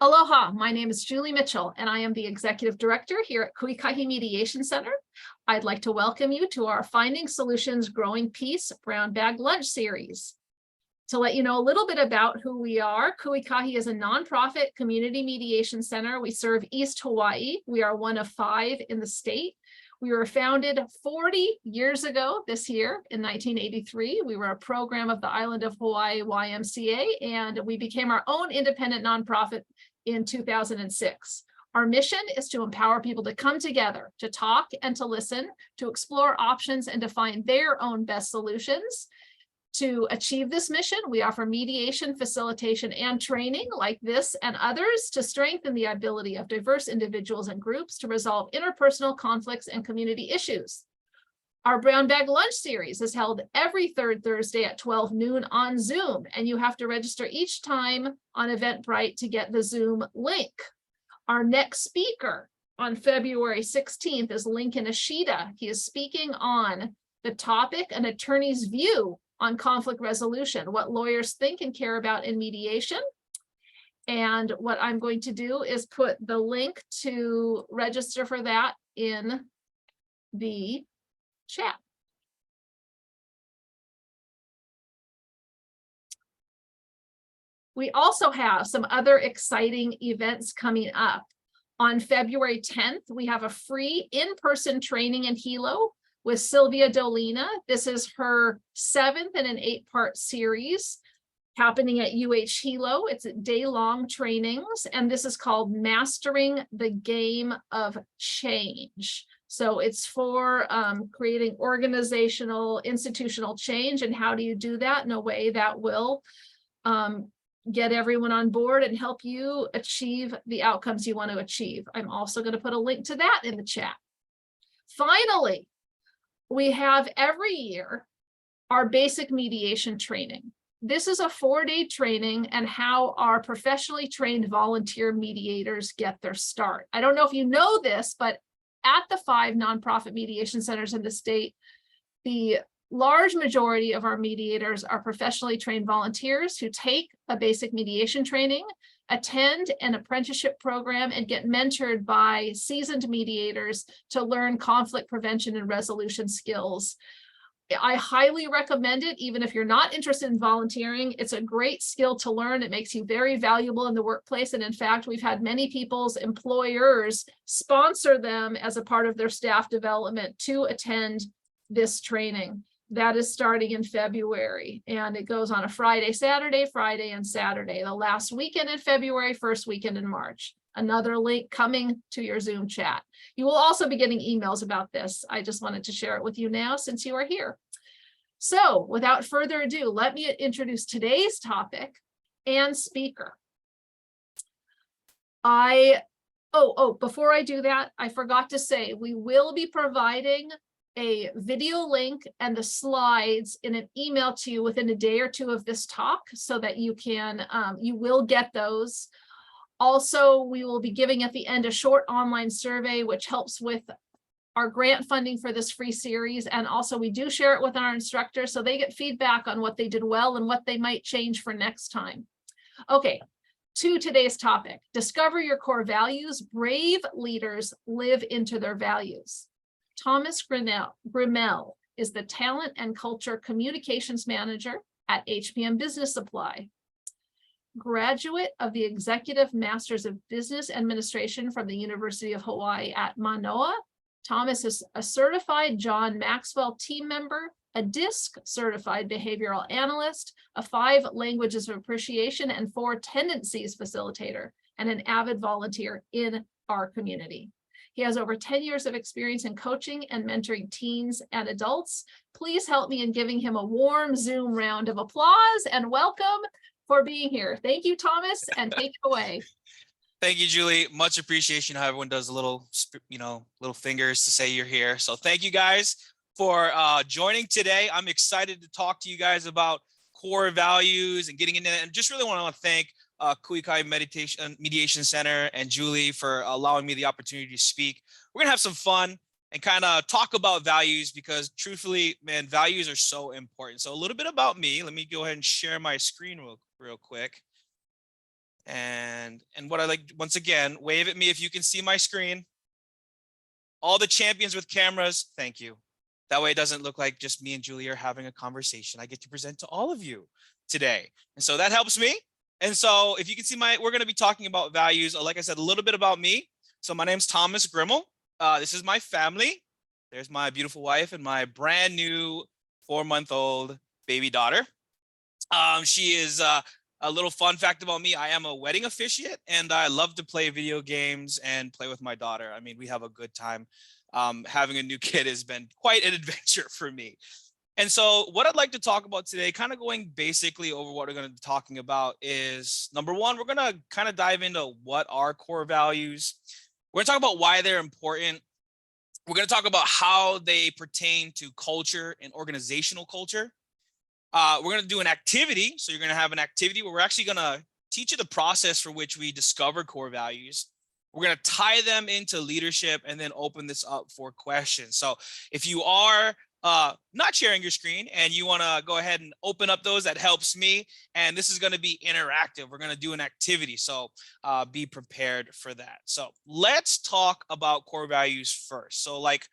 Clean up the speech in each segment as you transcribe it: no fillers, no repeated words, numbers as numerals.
Aloha, my name is Julie Mitchell, and I am the Executive Director here at Ikahi Mediation Center. I'd like to welcome you to our Finding Solutions Growing Peace Brown Bag Lunch series. To let you know a little bit about who we are, Ikahi is a nonprofit community mediation center. We serve East Hawaii. We are one of 5 in the state. We were founded 40 years ago this year in 1983. We were a program of the Island of Hawaii YMCA, and we became our own independent nonprofit in 2006. Our mission is to empower people to come together, to talk and to listen, to explore options and to find their own best solutions. To achieve this mission, we offer mediation, facilitation, and training like this and others to strengthen the ability of diverse individuals and groups to resolve interpersonal conflicts and community issues. Our Brown Bag Lunch series is held every third Thursday at 12 noon on Zoom, and you have to register each time on Eventbrite to get the Zoom link. Our next speaker on February 16th is Lincoln Ashita. He is speaking on the topic, An Attorney's View on Conflict Resolution, what lawyers think and care about in mediation. And what I'm going to do is put the link to register for that in the chat. We also have some other exciting events coming up. On February 10th, we have a free in-person training in Hilo with Sylvia Dolina. This is her 7th in an 8-part series happening at UH Hilo. It's day-long trainings, and this is called Mastering the Game of Change. So it's for creating organizational, institutional change, and how do you do that in a way that will get everyone on board and help you achieve the outcomes you want to achieve. I'm also going to put a link to that in the chat. Finally, we have every year our basic mediation training. This is a 4-day training and how our professionally trained volunteer mediators get their start. I don't know if you know this, but at the 5 nonprofit mediation centers in the state, the large majority of our mediators are professionally trained volunteers who take a basic mediation training, attend an apprenticeship program, and get mentored by seasoned mediators to learn conflict prevention and resolution skills. I highly recommend it, even if you're not interested in volunteering. It's a great skill to learn. It makes you very valuable in the workplace. And in fact, we've had many people's employers sponsor them as a part of their staff development to attend this training. That is starting in February, and it goes on a Friday, Saturday, Friday, and Saturday, the last weekend in February, first weekend in March. Another link coming to your Zoom chat. You will also be getting emails about this. I just wanted to share it with you now since you are here. So without further ado, let me introduce today's topic and speaker. Before I do that, I forgot to say, we will be providing a video link and the slides in an email to you within a day or 2 of this talk, so that you can, you will get those. Also, we will be giving at the end a short online survey, which helps with our grant funding for this free series. And also we do share it with our instructors, so they get feedback on what they did well and what they might change for next time. Okay, to today's topic, discover your core values. Brave leaders live into their values. Thomas Grimmel is the Talent and Culture Communications Manager at HPM Business Supply. Graduate of the Executive Masters of Business Administration from the University of Hawaii at Manoa, Thomas is a certified John Maxwell team member, a DISC certified behavioral analyst, a 5 languages of appreciation and 4 tendencies facilitator, and an avid volunteer in our community. He has over 10 years of experience in coaching and mentoring teens and adults. Please help me in giving him a warm Zoom round of applause and welcome for being here. Thank you, Thomas, and take it away. Thank you, Julie. Much appreciation how everyone does a little, little fingers to say you're here. So thank you guys for joining today. I'm excited to talk to you guys about core values and getting into it. And just really want to thank Ikahi Mediation Center and Julie for allowing me the opportunity to speak. We're gonna have some fun and kind of talk about values, because truthfully, man, values are so important. So a little bit about me. Let me go ahead and share my screen real quick. And what I like, once again, wave at me if you can see my screen. All the champions with cameras, thank you. That way it doesn't look like just me and Julie are having a conversation. I get to present to all of you today. And so that helps me. And so if you can see we're going to be talking about values. Like I said, a little bit about me. So my name's Thomas Grimmel. This is my family. There's my beautiful wife and my brand new 4-month-old baby daughter. She is a little fun fact about me. I am a wedding officiant and I love to play video games and play with my daughter. I mean, we have a good time. Having a new kid has been quite an adventure for me. And so what I'd like to talk about today, kind of going basically over what we're going to be talking about, is number one, we're going to kind of dive into what are core values. We're going to talk about why they're important. We're going to talk about how they pertain to culture and organizational culture. We're going to do an activity. So you're going to have an activity where we're actually going to teach you the process for which we discover core values. We're going to tie them into leadership and then open this up for questions. So if you are not sharing your screen and you want to go ahead and open up those, that helps me. And this is going to be interactive. We're going to do an activity. So be prepared for that. So let's talk about core values first. So like,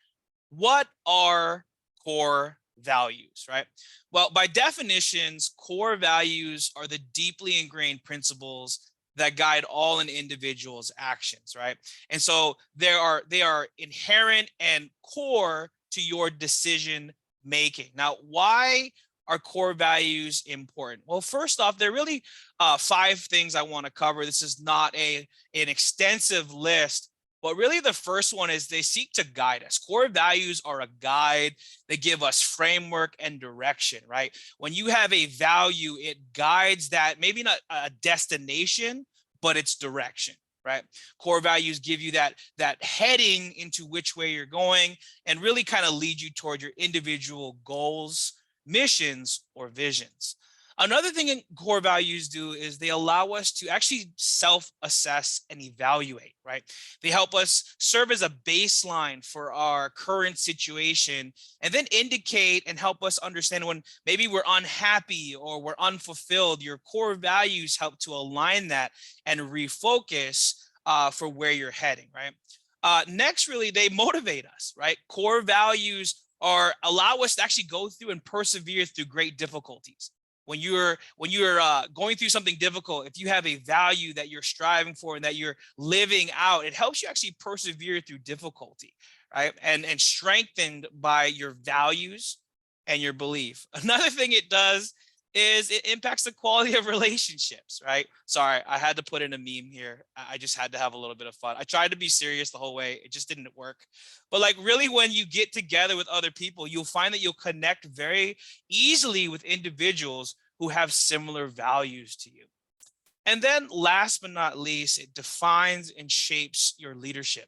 what are core values, right? Well, by definitions, core values are the deeply ingrained principles that guide all an individual's actions, right? And so they are inherent and core to your decision making. Now, why are core values important? Well, first off, there are really 5 things I want to cover. This is not an extensive list, but really the first one is they seek to guide us. Core values are a guide. They give us framework and direction, right? When you have a value, it guides that, maybe not a destination, but its direction, right? Core values give you that heading into which way you're going and really kind of lead you toward your individual goals, missions, or visions. Another thing core values do is they allow us to actually self-assess and evaluate, right? They help us serve as a baseline for our current situation and then indicate and help us understand when maybe we're unhappy or we're unfulfilled. Your core values help to align that and refocus for where you're heading, right? Next, really, they motivate us, right? Core values allow us to actually go through and persevere through great difficulties. When you're going through something difficult, if you have a value that you're striving for and that you're living out, it helps you actually persevere through difficulty, right? And strengthened by your values and your belief. Another thing it does is it impacts the quality of relationships, right? Sorry, I had to put in a meme here. I just had to have a little bit of fun. I tried to be serious the whole way. It just didn't work. But like really, when you get together with other people, you'll find that you'll connect very easily with individuals who have similar values to you. And then last but not least, it defines and shapes your leadership.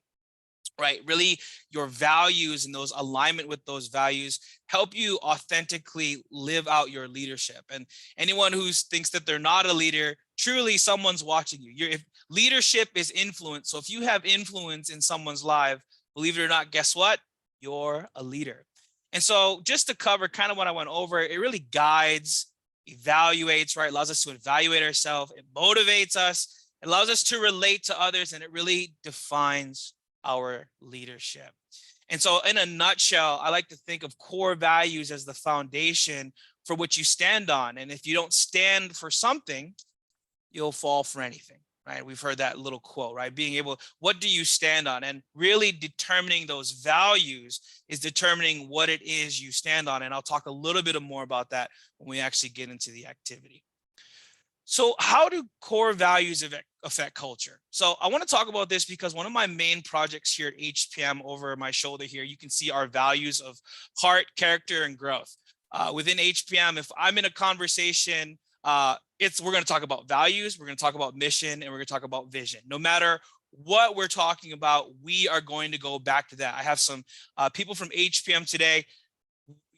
Right, really your values and those alignment with those values help you authentically live out your leadership. And anyone who thinks that they're not a leader, truly someone's watching you. If leadership is influence, so if you have influence in someone's life, believe it or not, guess what? You're a leader. And so just to cover kind of what I went over, it really guides, evaluates, right? Allows us to evaluate ourselves. It motivates us, it allows us to relate to others, and it really defines our leadership. And so in a nutshell, I like to think of core values as the foundation for which you stand on. And if you don't stand for something, you'll fall for anything, right? We've heard that little quote, right? What do you stand on? And really determining those values is determining what it is you stand on. And I'll talk a little bit more about that when we actually get into the activity. So how do core values affect culture? So I want to talk about this because one of my main projects here at HPM, over my shoulder here, you can see our values of heart, character, and growth. Within HPM, if I'm in a conversation, we're going to talk about values, we're going to talk about mission, and we're going to talk about vision. No matter what we're talking about, we are going to go back to that. I have some people from HPM today.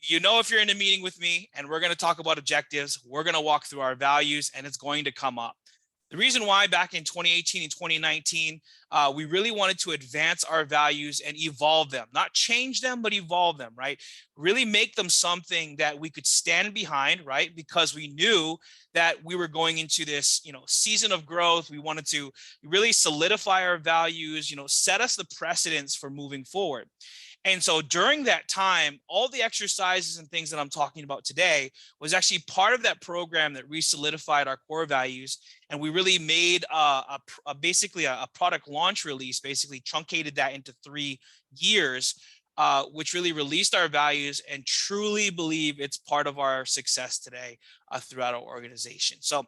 You know, if you're in a meeting with me and we're going to talk about objectives, we're going to walk through our values and it's going to come up. The reason why back in 2018 and 2019, we really wanted to advance our values and evolve them, not change them, but evolve them, right? Really make them something that we could stand behind, right? Because we knew that we were going into this, season of growth. We wanted to really solidify our values, set us the precedents for moving forward. And so during that time, all the exercises and things that I'm talking about today was actually part of that program that re-solidified our core values. And we really made basically a product launch release, basically truncated that into 3 years, which really released our values and truly believe it's part of our success today throughout our organization. So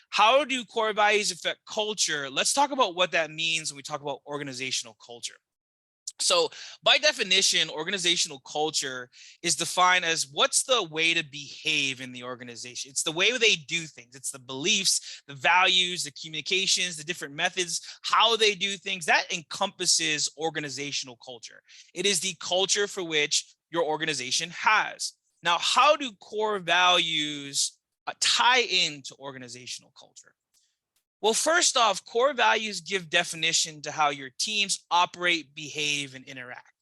how do core values affect culture? Let's talk about what that means when we talk about organizational culture. So by definition, organizational culture is defined as what's the way to behave in the organization. It's the way they do things. It's the beliefs, the values, the communications, the different methods, how they do things. That encompasses organizational culture. It is the culture for which your organization has. Now, how do core values tie into organizational culture? Well, first off, core values give definition to how your teams operate, behave, and interact.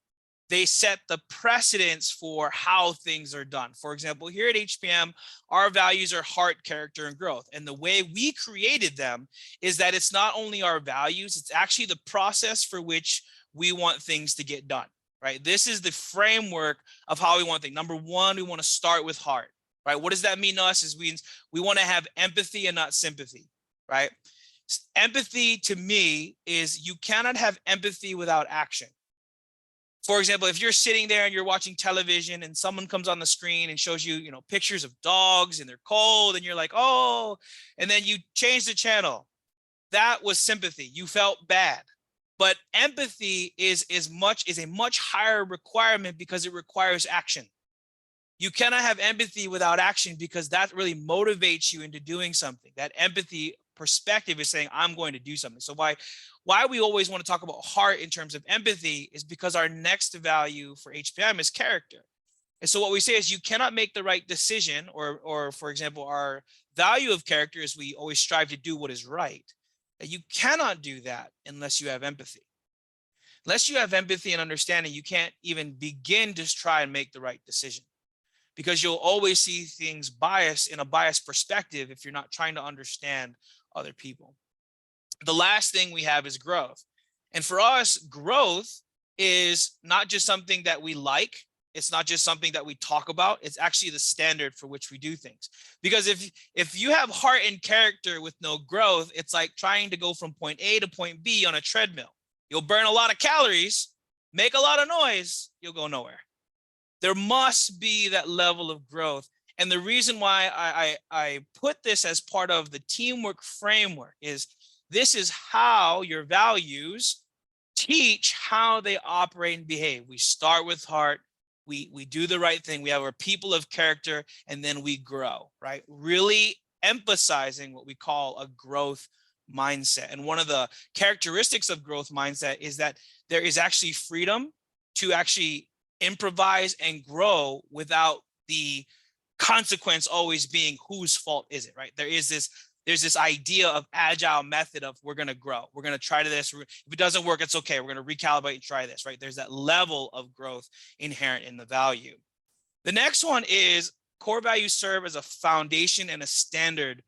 They set the precedents for how things are done. For example, here at HPM, our values are heart, character, and growth. And the way we created them is that it's not only our values, it's actually the process for which we want things to get done, right? This is the framework of how we want things. Number one, we want to start with heart, right? What does that mean to us? Is we want to have empathy and not sympathy, right? Empathy to me is you cannot have empathy without action. For example, if you're sitting there and you're watching television and someone comes on the screen and shows you, pictures of dogs and they're cold and you're like, oh, and then you change the channel. That was sympathy. You felt bad. But empathy is a much higher requirement because it requires action. You cannot have empathy without action because that really motivates you into doing something. That empathy perspective is saying, I'm going to do something. So why we always want to talk about heart in terms of empathy is because our next value for HPM is character. And so what we say is you cannot make the right decision, or for example, our value of character is we always strive to do what is right. And you cannot do that unless you have empathy. Unless you have empathy and understanding, you can't even begin to try and make the right decision, because you'll always see things in a biased perspective if you're not trying to understand other people. The last thing we have is growth. And for us, growth is not just something that we like. It's not just something that we talk about. It's actually the standard for which we do things. Because if you have heart and character with no growth, it's like trying to go from point A to point B on a treadmill. You'll burn a lot of calories, make a lot of noise, you'll go nowhere. There must be that level of growth. And the reason why I put this as part of the teamwork framework is this is how your values teach how they operate and behave. We start with heart. We do the right thing. We have our people of character, and then we grow, right? Really emphasizing what we call a growth mindset. And one of the characteristics of growth mindset is that there is actually freedom to actually improvise and grow without the consequence always being whose fault is it, right? There's this idea of agile method of we're going to grow. We're going to try this. If it doesn't work, it's okay. We're going to recalibrate and try this, right? There's that level of growth inherent in the value. The next one is core values serve as a foundation and a standard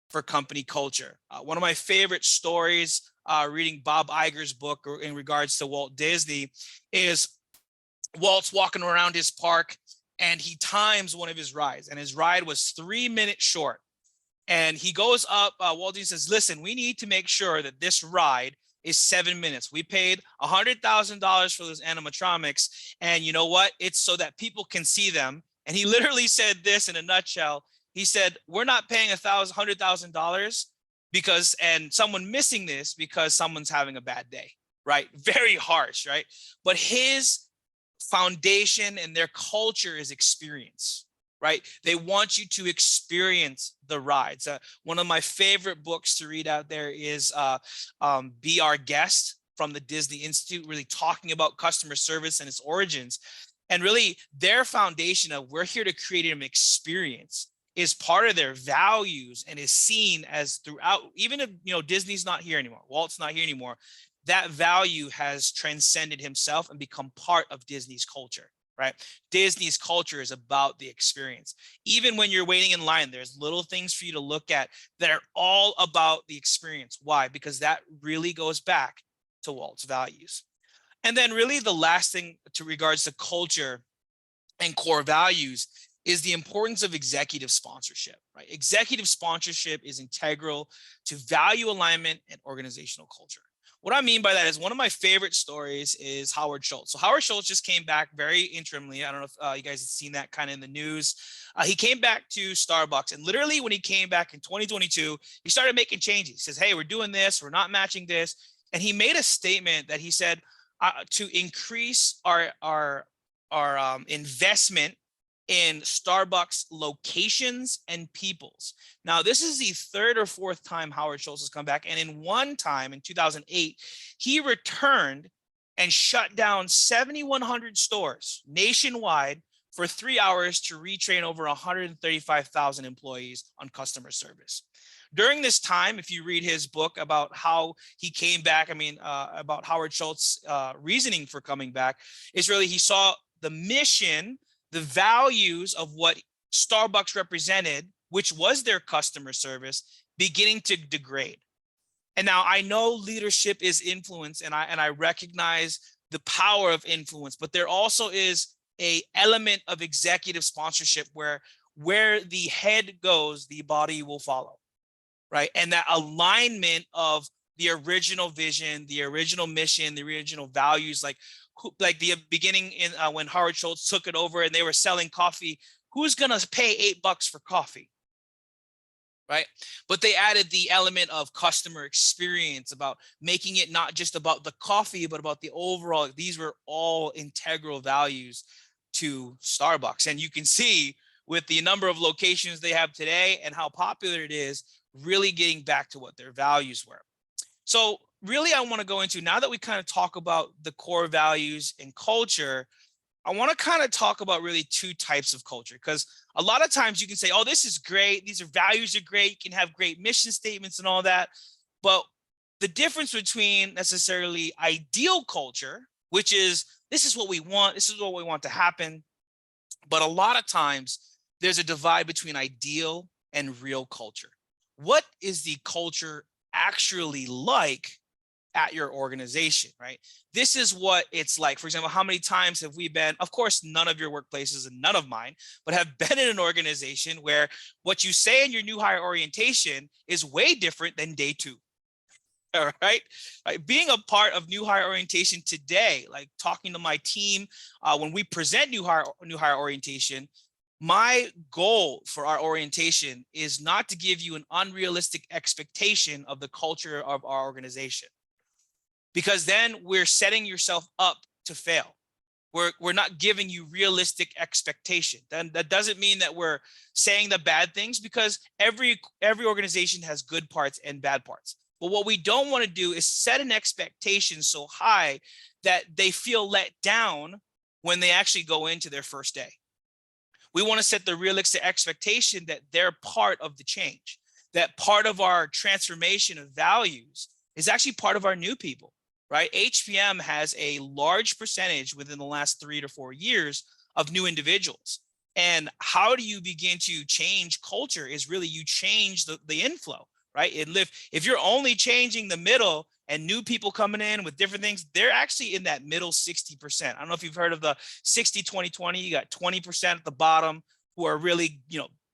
for company culture. One of my favorite stories, reading Bob Iger's book in regards to Walt Disney, is Walt's walking around his park and he times one of his rides, and his ride was 3 minutes short. And he goes up, Walt Disney says, listen, we need to make sure that this ride is 7 minutes. We paid $100,000 for those animatronics. And you know what? It's so that people can see them. And he literally said this in a nutshell. He said, we're not paying $100,000 because, and someone missing this because someone's having a bad day, right? Very harsh, right? But his foundation and their culture is experience, right? They want you to experience the rides. One of my favorite books to read out there is Be Our Guest from the Disney Institute, really talking about customer service and its origins. And really their foundation of we're here to create an experience is part of their values and is seen as throughout, even if, Disney's not here anymore, Walt's not here anymore, that value has transcended himself and become part of Disney's culture, right? Disney's culture is about the experience. Even when you're waiting in line, there's little things for you to look at that are all about the experience. Why? Because that really goes back to Walt's values. And then really the last thing to regards to culture and core values is the importance of executive sponsorship, right? Executive sponsorship is integral to value alignment and organizational culture. What I mean by that is one of my favorite stories is Howard Schultz. So Howard Schultz just came back very interimly. I don't know if you guys have seen that kind of in the news. He came back to Starbucks, and literally when he came back in 2022, he started making changes. He says, hey, we're doing this, we're not matching this. And he made a statement that he said to increase our investment in Starbucks locations and peoples. Now, this is the third or fourth time Howard Schultz has come back. And in one time in 2008, he returned and shut down 7,100 stores nationwide for 3 hours to retrain over 135,000 employees on customer service. During this time, if you read his book about how he came back, about Howard Schultz's reasoning for coming back, is really he saw the mission, the values of what Starbucks represented, which was their customer service, beginning to degrade. And now I know leadership is influence, and I recognize the power of influence, but there also is an element of executive sponsorship where the head goes, the body will follow, right? And that alignment of the original vision, the original mission, the original values, like the beginning in when Howard Schultz took it over and they were selling coffee, who's gonna pay $8 for coffee, right? But they added the element of customer experience, about making it not just about the coffee, but about the overall. These were all integral values to Starbucks. And you can see with the number of locations they have today and how popular it is, really getting back to what their values were. So really, I want to go into, now that we kind of talk about the core values and culture, I want to kind of talk about really two types of culture, because a lot of times you can say, oh, this is great, these are values are great, you can have great mission statements and all that. But the difference between necessarily ideal culture, which is this is what we want, this is what we want to happen. But a lot of times there's a divide between ideal and real culture. What is the culture actually like at your organization, right? This is what it's like. For example, how many times have we been, of course, none of your workplaces and none of mine, but have been in an organization where what you say in your new hire orientation is way different than day two. All right. Being a part of new hire orientation today, like talking to my team when we present new hire orientation, my goal for our orientation is not to give you an unrealistic expectation of the culture of our organization, because then we're setting yourself up to fail. We're not giving you realistic expectation. Then that doesn't mean that we're saying the bad things, because every organization has good parts and bad parts. But what we don't want to do is set an expectation so high that they feel let down when they actually go into their first day. We want to set the realistic expectation that they're part of the change, that part of our transformation of values is actually part of our new people, right? HPM has a large percentage within the last 3 to 4 years of new individuals. And how do you begin to change culture is really you change the inflow, right? If you're only changing the middle and new people coming in with different things, they're actually in that middle 60%. I don't know if you've heard of the 60-20-20. You got 20% at the bottom who are really,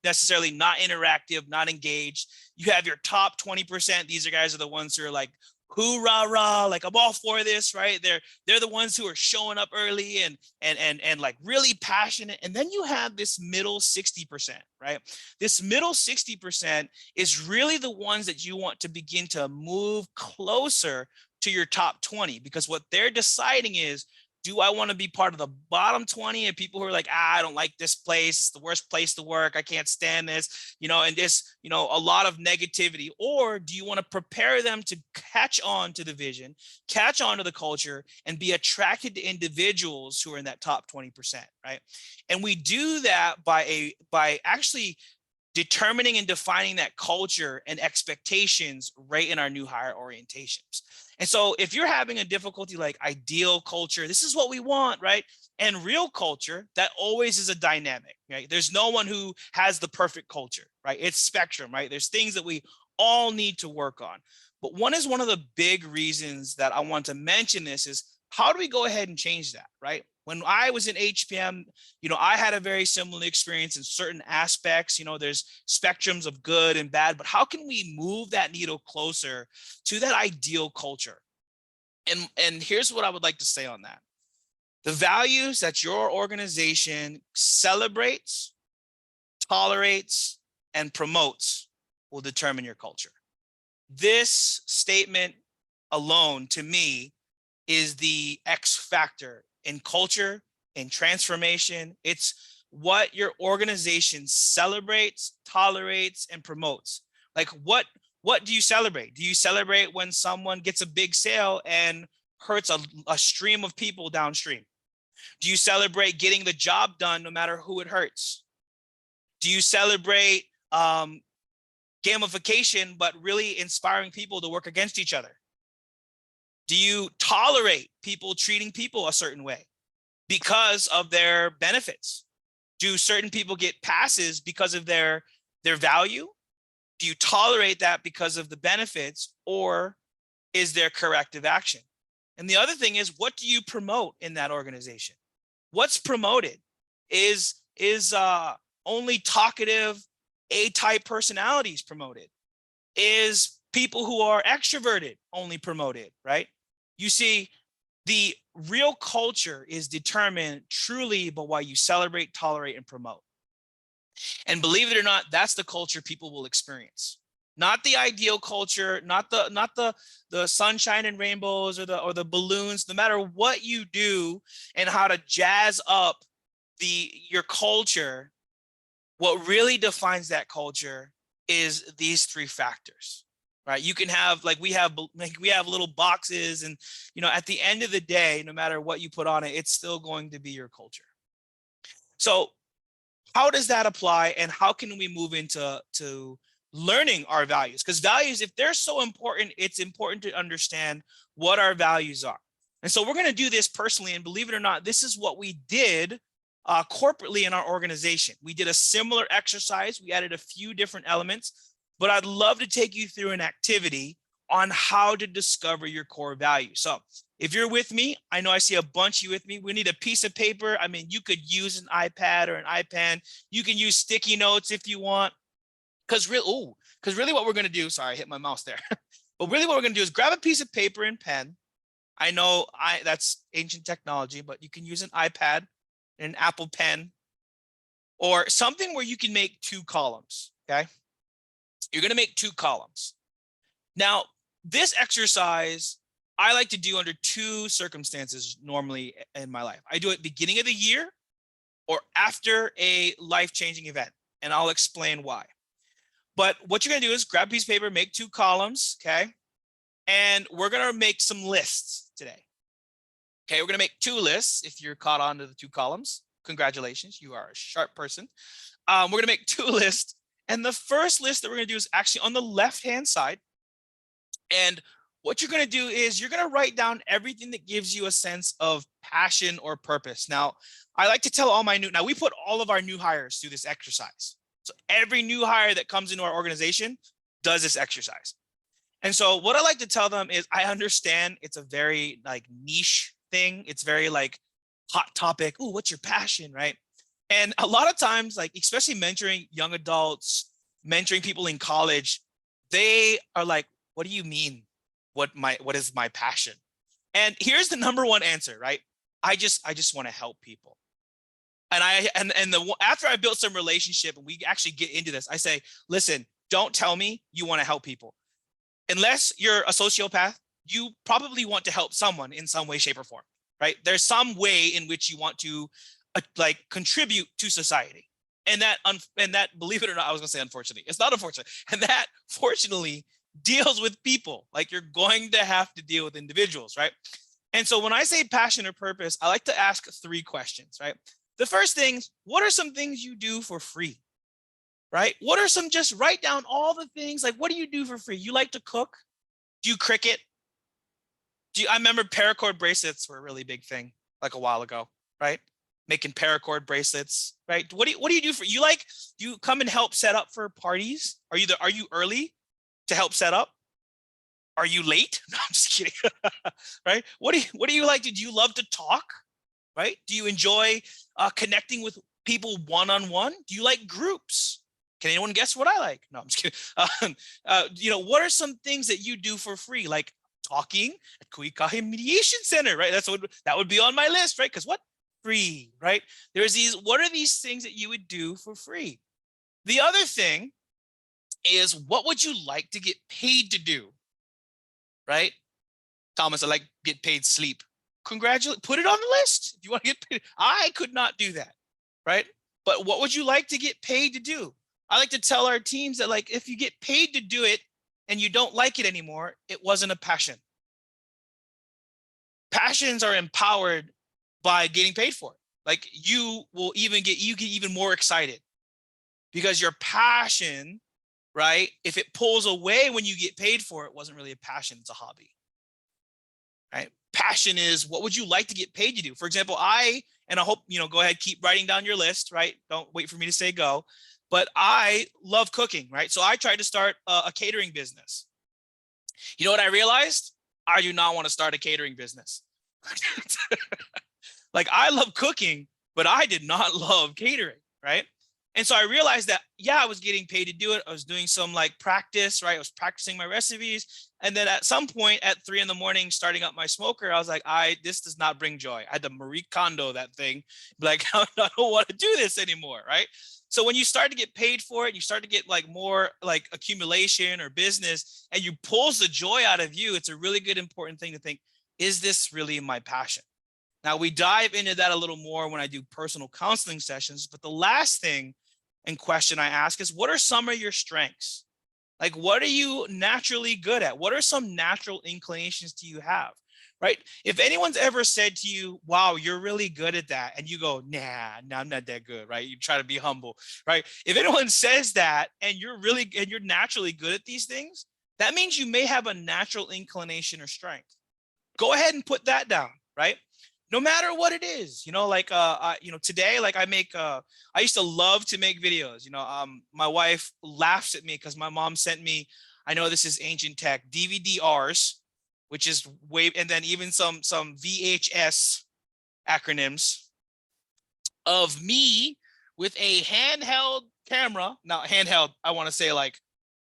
necessarily not interactive, not engaged. You have your top 20%. These guys are the ones who are like, hoorah, rah, like I'm all for this, right? They're the ones who are showing up early and like really passionate. And then you have this middle 60%, right? This middle 60% is really the ones that you want to begin to move closer to your top 20, because what they're deciding is, do I want to be part of the bottom 20 and people who are like, I don't like this place, it's the worst place to work, I can't stand this, and this, a lot of negativity? Or do you want to prepare them to catch on to the vision, catch on to the culture, and be attracted to individuals who are in that top 20%, right? And we do that by actually determining and defining that culture and expectations right in our new hire orientations. And so if you're having a difficulty like ideal culture, this is what we want, right? And real culture, that always is a dynamic, right? There's no one who has the perfect culture, right? It's spectrum, right? There's things that we all need to work on. But one of the big reasons that I want to mention this is, how do we go ahead and change that, right? When I was in HPM, I had a very similar experience in certain aspects. There's spectrums of good and bad, but how can we move that needle closer to that ideal culture? And here's what I would like to say on that. The values that your organization celebrates, tolerates, and promotes will determine your culture. This statement alone, to me, is the X factor in culture, in transformation. It's what your organization celebrates, tolerates, and promotes. Like what do you celebrate? Do you celebrate when someone gets a big sale and hurts a stream of people downstream? Do you celebrate getting the job done no matter who it hurts? Do you celebrate gamification, but really inspiring people to work against each other? Do you tolerate people treating people a certain way because of their benefits? Do certain people get passes because of their value? Do you tolerate that because of the benefits, or is there corrective action? And the other thing is, what do you promote in that organization? What's promoted? Is only talkative A-type personalities promoted? Is people who are extroverted only promoted, right? You see, the real culture is determined truly by what you celebrate, tolerate, and promote. And believe it or not, that's the culture people will experience. Not the ideal culture, not the sunshine and rainbows or the balloons. No matter what you do and how to jazz up your culture, what really defines that culture is these three factors, right? You can have, we have little boxes, and at the end of the day, no matter what you put on it, it's still going to be your culture. So how does that apply, and how can we move into learning our values? Because values, if they're so important, it's important to understand what our values are. And so we're going to do this personally, and believe it or not, this is what we did corporately in our organization. We did a similar exercise. We added a few different elements, but I'd love to take you through an activity on how to discover your core values. So if you're with me, I know I see a bunch of you with me. We need a piece of paper. I mean, you could use an iPad or an iPad. You can use sticky notes if you want. Because really what we're going to do, sorry, I hit my mouse there. But really what we're going to do is grab a piece of paper and pen. I know that's ancient technology, but you can use an iPad, an Apple Pen, or something where you can make 2 columns, okay? You're going to make 2 columns. Now, this exercise I like to do under 2 circumstances normally in my life. I do it beginning of the year or after a life-changing event, and I'll explain why. But what you're going to do is grab a piece of paper, make 2 columns, okay? And we're going to make some lists today. Okay, we're going to make 2 lists. If you're caught on to the 2 columns, congratulations, you are a sharp person. We're going to make 2 lists. And the first list that we're going to do is actually on the left-hand side. And what you're going to do is you're going to write down everything that gives you a sense of passion or purpose. Now, I like to tell all my now we put all of our new hires through this exercise. So every new hire that comes into our organization does this exercise. And so what I like to tell them is, I understand it's a very niche thing. It's very hot topic. Ooh, what's your passion, right? And a lot of times, especially mentoring young adults, mentoring people in college, they are like, what do you mean? What is my passion? And here's the number one answer, right? I just want to help people. And after I built some relationship and we actually get into this, I say, listen, don't tell me you want to help people. Unless you're a sociopath, you probably want to help someone in some way, shape, or form, right? There's some way in which you want to contribute to society. And that, believe it or not, I was gonna say unfortunately, it's not unfortunate. And that fortunately deals with people. You're going to have to deal with individuals, right? And so when I say passion or purpose, I like to ask 3 questions, right? The first thing, what are some things you do for free, right? What are some, just write down all the things, like what do you do for free? You like to cook? Do you cricket? I remember paracord bracelets were a really big thing like a while ago, right? Making paracord bracelets, right? What do you do for, do you come and help set up for parties? Are you early to help set up? Are you late? No, I'm just kidding. Right? What do you like? Did you love to talk? Right? Do you enjoy connecting with people one-on-one? Do you like groups? Can anyone guess what I like? No, I'm just kidding. What are some things that you do for free? Like talking at ikahi Mediation Center, right? That would be on my list, right? Because what? Free, right? What are these things that you would do for free? The other thing is, what would you like to get paid to do? Right? Thomas, I like get paid sleep. Congratulate, put it on the list. If you want to get paid, I could not do that, right? But what would you like to get paid to do? I like to tell our teams that, like, if you get paid to do it and you don't like it anymore, it wasn't a passion. Passions are empowered by getting paid for it. Like, you get even more excited because your passion, right? If it pulls away when you get paid for it, it wasn't really a passion, it's a hobby. Right? Passion is, what would you like to get paid to do? For example, I hope, go ahead, keep writing down your list, right? Don't wait for me to say go, but I love cooking, right? So I tried to start a catering business. You know what I realized? I do not want to start a catering business. Like, I love cooking, but I did not love catering, right? And so I realized that, yeah, I was getting paid to do it. I was doing some like practice, right? I was practicing my recipes. And then at some point at 3 a.m, starting up my smoker, I was like, this does not bring joy. I had to Marie Kondo that thing. Like, I don't want to do this anymore, right? So when you start to get paid for it, you start to get like more like accumulation or business, and you pulls the joy out of you. It's a really good, important thing to think, is this really my passion? Now, we dive into that a little more when I do personal counseling sessions, but the last thing and question I ask is, what are some of your strengths? Like, what are you naturally good at? What are some natural inclinations do you have, right? If anyone's ever said to you, wow, you're really good at that, and you go, nah, I'm not that good, right? You try to be humble, right? If anyone says that and you're naturally good at these things, that means you may have a natural inclination or strength. Go ahead and put that down, right? No matter what it is, today, like I used to love to make videos. My wife laughs at me because my mom sent me, I know this is ancient tech, DVD-Rs, which is and then even some VHS acronyms of me with a handheld camera. Now, handheld, I want to say, like,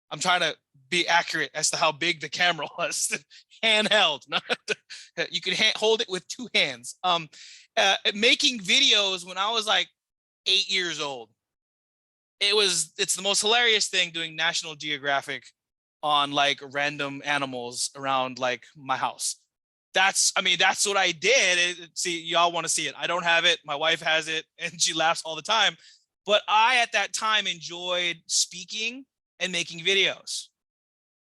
I'm trying to be accurate as to how big the camera was. Handheld. You can hold it with 2 hands. Making videos when I was like 8 years old. It's the most hilarious thing, doing National Geographic on like random animals around like my house. That's what I did. See, y'all want to see it. I don't have it. My wife has it and she laughs all the time. But I, at that time, enjoyed speaking and making videos.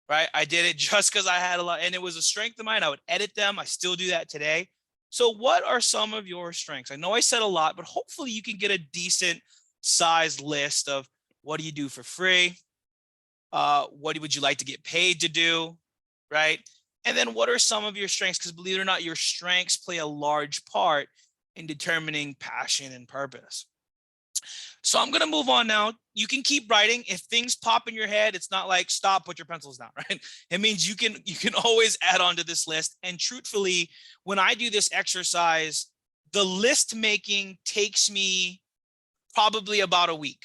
Right? I did it just because I had a lot, and it was a strength of mine. I would edit them. I still do that today. So what are some of your strengths? I know I said a lot, but hopefully you can get a decent sized list of, what do you do for free? What would you like to get paid to do? Right? And then what are some of your strengths? Because believe it or not, your strengths play a large part in determining passion and purpose. So I'm going to move on now. You can keep writing. If things pop in your head, it's not like, stop, put your pencils down, right? It means you can always add on to this list. And truthfully, when I do this exercise, the list making takes me probably about a week,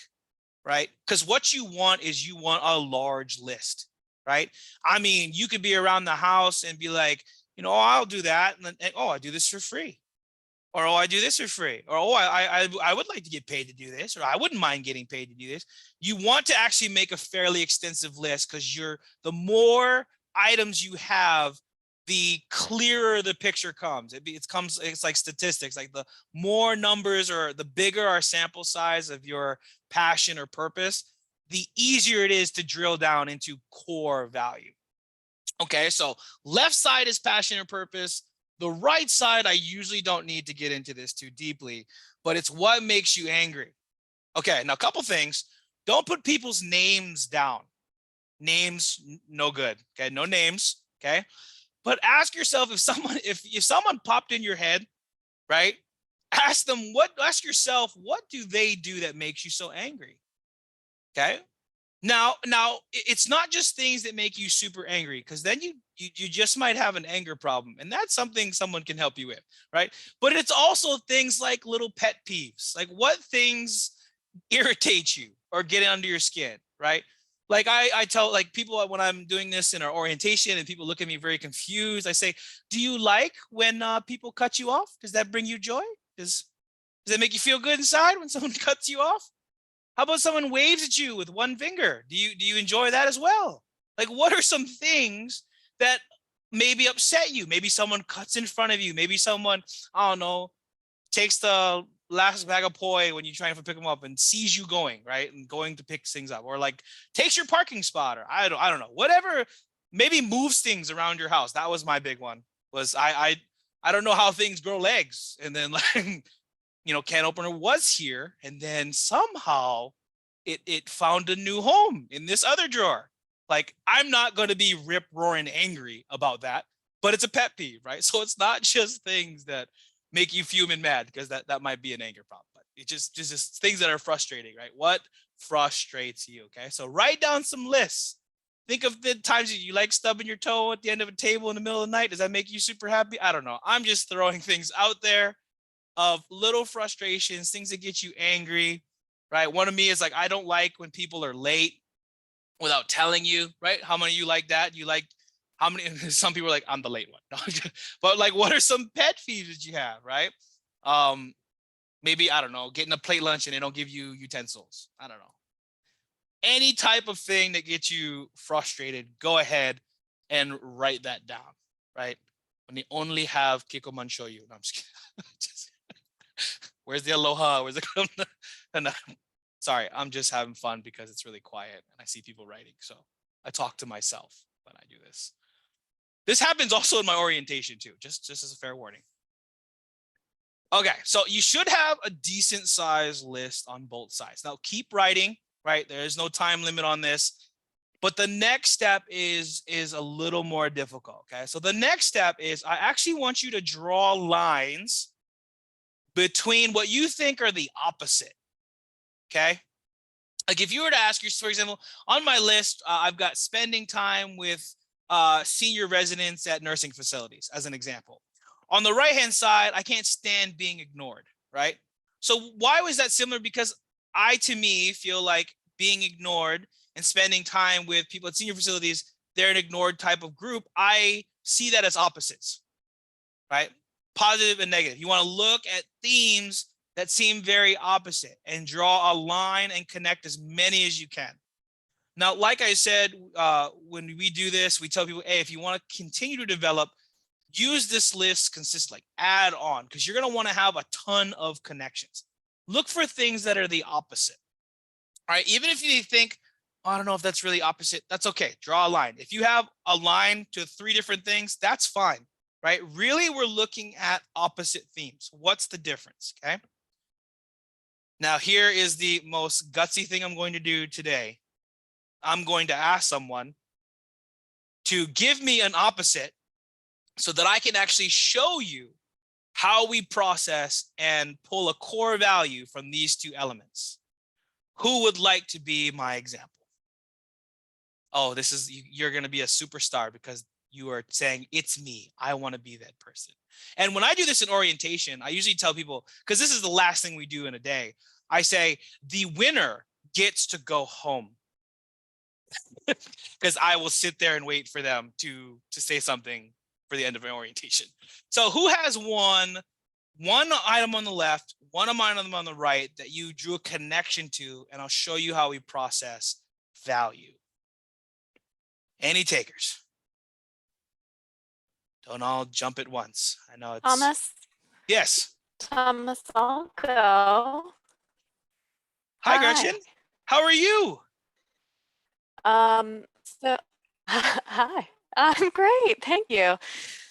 right? Because what you want is, you want a large list, right? I mean, you could be around the house and be like, oh, I'll do that. And then, oh, I do this for free. Or, oh, I do this for free. Or, oh, I would like to get paid to do this. Or, I wouldn't mind getting paid to do this. You want to actually make a fairly extensive list, because the more items you have, the clearer the picture comes. It's like statistics. Like, the more numbers, or the bigger our sample size of your passion or purpose, the easier it is to drill down into core value. Okay, so left side is passion or purpose. The right side, I usually don't need to get into this too deeply, but it's what makes you angry. Okay, now a couple things. Don't put people's names down. Names, no good. Okay, no names. Okay, but ask yourself if someone popped in your head, right? Ask yourself, what do they do that makes you so angry? Okay. Now it's not just things that make you super angry, because then you just might have an anger problem, and that's something someone can help you with, right? But it's also things like little pet peeves, like what things irritate you or get under your skin, right? Like I tell like people when I'm doing this in our orientation and people look at me very confused, I say, do you like when people cut you off? Does that bring you joy? Does that make you feel good inside when someone cuts you off? How about someone waves at you with one finger? Do you enjoy that as well? Like, what are some things that maybe upset you? Maybe someone cuts in front of you. Maybe someone, I don't know, takes the last bag of poi when you're trying to pick them up and sees you going, right? And going to pick things up, or like takes your parking spot, or I don't know, whatever, maybe moves things around your house. That was my big one. Was I don't know how things grow legs. And then like, can opener was here, and then somehow it found a new home in this other drawer. Like, I'm not going to be rip roaring angry about that, but it's a pet peeve, right? So it's not just things that make you fuming mad, because that might be an anger problem, but it's just things that are frustrating, right? What frustrates you? Okay, so write down some lists. Think of the times you like stubbing your toe at the end of a table in the middle of the night. Does that make you super happy? I don't know. I'm just throwing things out there of little frustrations, things that get you angry, right? One of me is like, I don't like when people are late without telling you, right? How many of you like that? How many, some people are like, I'm the late one. No, but like, what are some pet peeves that you have, right? Maybe, I don't know, getting a plate lunch and they don't give you utensils. I don't know. Any type of thing that gets you frustrated, go ahead and write that down, right? When they only have Kikoman shoyu. No, I'm just kidding. Where's the aloha? Where's the no, sorry, I'm just having fun because it's really quiet and I see people writing. So I talk to myself when I do this. This happens also in my orientation too, just as a fair warning. Okay, so you should have a decent size list on both sides. Now keep writing, right? There is no time limit on this, but the next step is a little more difficult, okay? So the next step is I actually want you to draw lines between what you think are the opposite, okay? Like if you were to ask your, for example, on my list, I've got spending time with senior residents at nursing facilities as an example. On the right-hand side, I can't stand being ignored, right? So why was that similar? Because to me, feel like being ignored and spending time with people at senior facilities, they're an ignored type of group. I see that as opposites, right? Positive and negative. You want to look at themes that seem very opposite and draw a line and connect as many as you can. Now, like I said, when we do this, we tell people, hey, if you want to continue to develop, use this list consistently, add on, because you're going to want to have a ton of connections. Look for things that are the opposite. All right, even if you think, oh, I don't know if that's really opposite, that's okay. Draw a line. If you have a line to 3 different things, that's fine, right? Really, we're looking at opposite themes. What's the difference, okay? Now, here is the most gutsy thing I'm going to do today. I'm going to ask someone to give me an opposite so that I can actually show you how we process and pull a core value from these 2 elements. Who would like to be my example? Oh, you're going to be a superstar because you are saying, it's me. I want to be that person. And when I do this in orientation, I usually tell people, because this is the last thing we do in a day, I say, the winner gets to go home. Because I will sit there and wait for them to say something for the end of an orientation. So who has one item on the left, one item on the right that you drew a connection to, and I'll show you how we process value. Any takers? Don't all jump at once. I know it's Thomas. Yes. Thomas, I'll go. Hi, Gretchen. How are you? So hi, I'm great, thank you.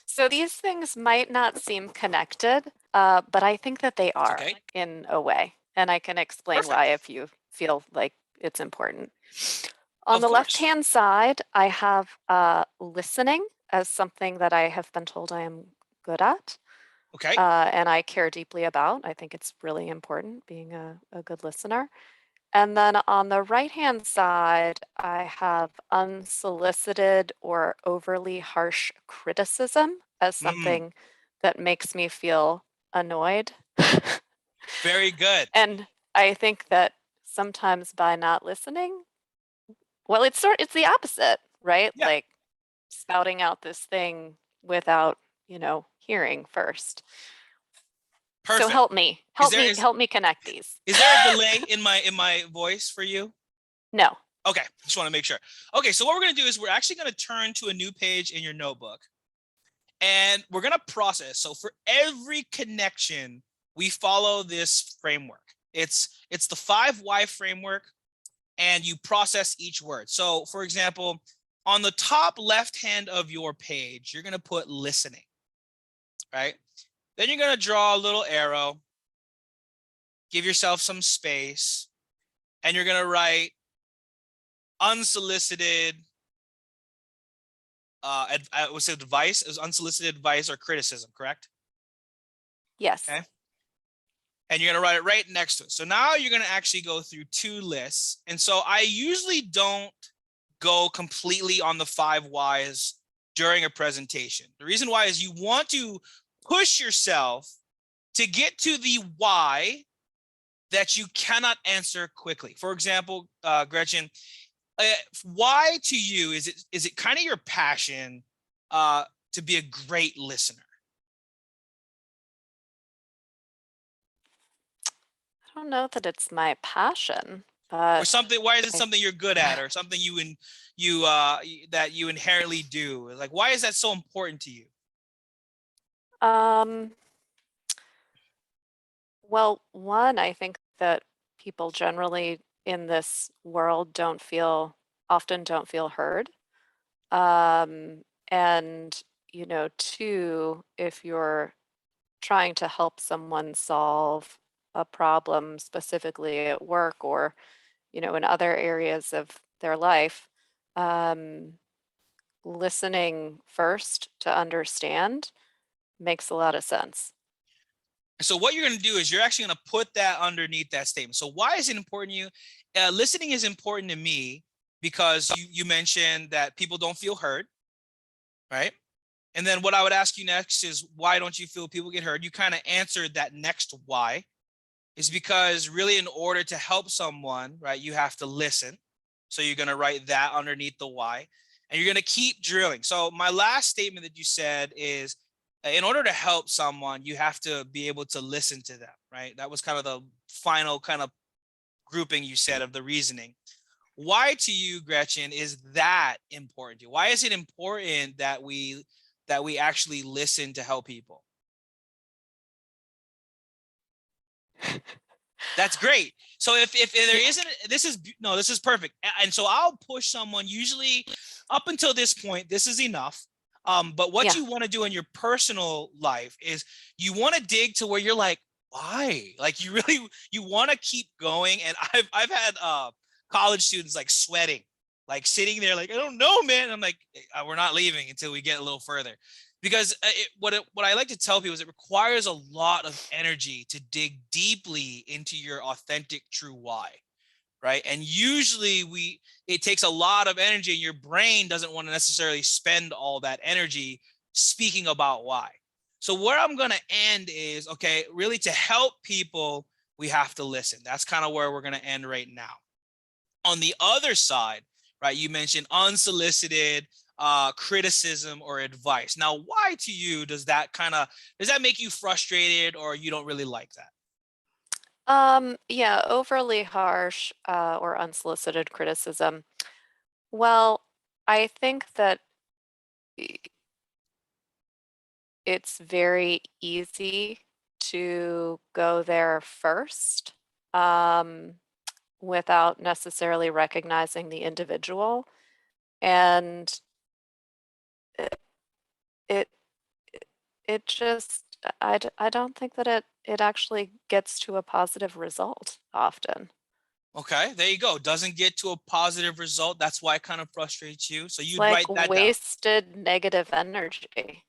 So these things might not seem connected, but I think that they are Okay. in a way, and I can explain Perfect. why if you feel like it's important. On Of the course. left-hand side, I have listening as something that I have been told I am good at. Okay. And I care deeply about. I think it's really important being a good listener. And then on the right-hand side, I have unsolicited or overly harsh criticism as something that makes me feel annoyed. Very good. And I think that sometimes by not listening, well, it's the opposite, right? Yeah. Like spouting out this thing without, hearing first. So Perfect. help me Is connect these. there a delay in my voice for you? No. Okay, just want to make sure. Okay, so what we're going to do is we're actually going to turn to a new page in your notebook, and we're going to process. So for every connection, we follow this framework. It's the 5 why framework, and you process each word. So for example, on the top left hand of your page, you're going to put listening, right? Then you're going to draw a little arrow, give yourself some space, and you're going to write unsolicited was it advice? It was unsolicited advice or criticism, correct? Yes. Okay. And you're going to write it right next to it. So now you're going to actually go through 2 lists. And so I usually don't go completely on the 5 whys during a presentation. The reason why is you want to push yourself to get to the why that you cannot answer quickly. For example, Gretchen, why to you is it kind of your passion to be a great listener? I don't know that it's my passion, Or but something? Why is it something you're good at, or something that you inherently do? Like, why is that so important to you? Well, one, I think that people generally in this world often don't feel heard. And, 2, if you're trying to help someone solve a problem specifically at work or, in other areas of their life, um, listening first to understand makes a lot of sense. So what you're going to do is you're actually going to put that underneath that statement. So why is it important to you? Listening is important to me because you mentioned that people don't feel heard, right? And then what I would ask you next is, why don't you feel people get heard? You kind of answered that next why. Is because really, in order to help someone, right, you have to listen. So you're going to write that underneath the why, and you're going to keep drilling. So my last statement that you said is, in order to help someone, you have to be able to listen to them, right? That was kind of the final kind of grouping you said of the reasoning. Why to you, Gretchen, is that important to you? Why is it important that we actually listen to help people? That's great. So if there isn't, this is perfect. And so I'll push someone usually up until this point. This is enough. But what you want to do in your personal life is you want to dig to where you're like, why? Like you want to keep going. And I've had college students like sweating, like sitting there, like, I don't know, man. And I'm like, we're not leaving until we get a little further. Because what I like to tell people is it requires a lot of energy to dig deeply into your authentic true why, right? And usually it takes a lot of energy, and your brain doesn't want to necessarily spend all that energy speaking about why. So where I'm going to end is, okay, really to help people, we have to listen. That's kind of where we're going to end right now. On the other side, right, you mentioned unsolicited criticism or advice. Now, why to you does that make you frustrated, or you don't really like that? Yeah, overly harsh or unsolicited criticism. Well, I think that it's very easy to go there first without necessarily recognizing the individual. And it just, I don't think that it actually gets to a positive result often. Okay, there you go. Doesn't get to a positive result. That's why it kind of frustrates you. So It's you'd like write that down. wasted negative energy.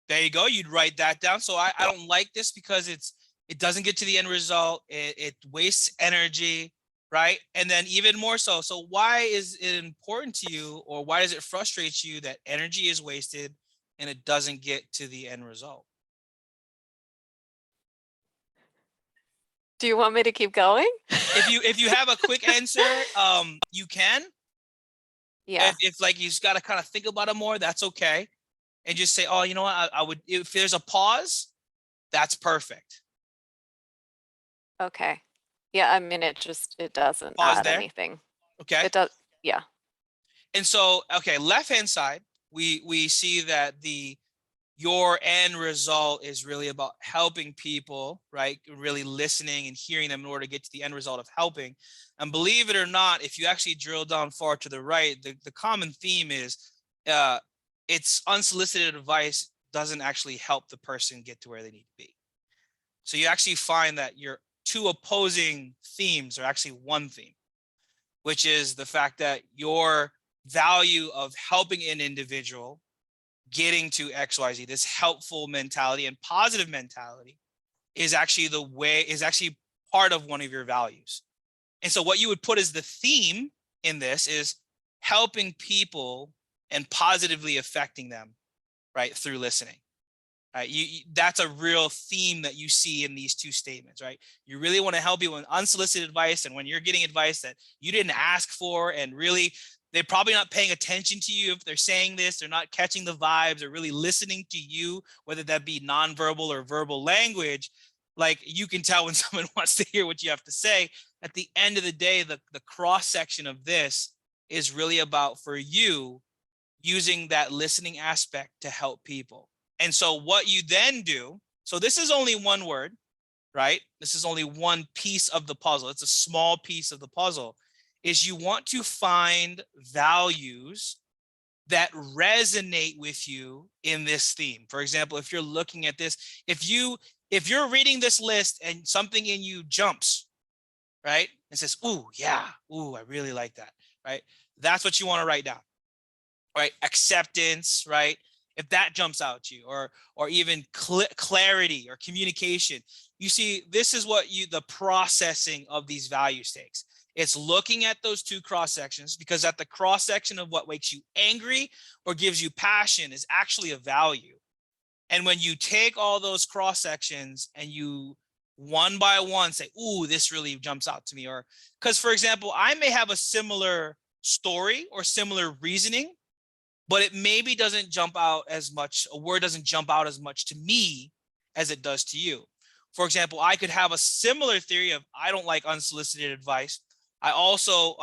There you go. You'd write that down. So I don't like this because it doesn't get to the end result. It wastes energy, right? And then even more so. So why is it important to you, or why does it frustrate you that energy is wasted and it doesn't get to the end result? Do you want me to keep going? If you have a quick answer, you can. Yeah. If like you just got to kind of think about it more, that's okay. And just say, oh, you know what, I would, if there's a pause, that's perfect. Okay. Yeah, I mean, it doesn't Pause add there. anything. Okay. It does. Yeah. And so, okay, left hand side, we see that your end result is really about helping people, right? Really listening and hearing them in order to get to the end result of helping. And believe it or not, if you actually drill down far to the right, the common theme is it's unsolicited advice doesn't actually help the person get to where they need to be. So you actually find that your two opposing themes are actually one theme, which is the fact that your value of helping an individual getting to XYZ, this helpful mentality and positive mentality is actually part of one of your values. And so what you would put as the theme in this is helping people and positively affecting them, right, through listening. Right? That's a real theme that you see in these two statements, right? You really want to help people with unsolicited advice, and when you're getting advice that you didn't ask for, and really they're probably not paying attention to you if they're saying this, they're not catching the vibes or really listening to you, whether that be nonverbal or verbal language. Like, you can tell when someone wants to hear what you have to say. At the end of the day, the cross section of this is really about, for you, using that listening aspect to help people. And so what you then do, so this is only one word, right? This is only one piece of the puzzle. It's a small piece of the puzzle, is you want to find values that resonate with you in this theme. For example, if you're looking at this, if you're reading this list and something in you jumps, right? And says, ooh, yeah, ooh, I really like that, right? That's what you want to write down, right? Acceptance, right? If that jumps out to you, or even clarity or communication, you see, this is what the processing of these value stakes. It's looking at those two cross sections, because at the cross section of what makes you angry or gives you passion is actually a value. And when you take all those cross sections and you one by one say, ooh, this really jumps out to me, or because, for example, I may have a similar story or similar reasoning, but it maybe doesn't jump out as much, a word doesn't jump out as much to me as it does to you. For example, I could have a similar theory of, I don't like unsolicited advice. I also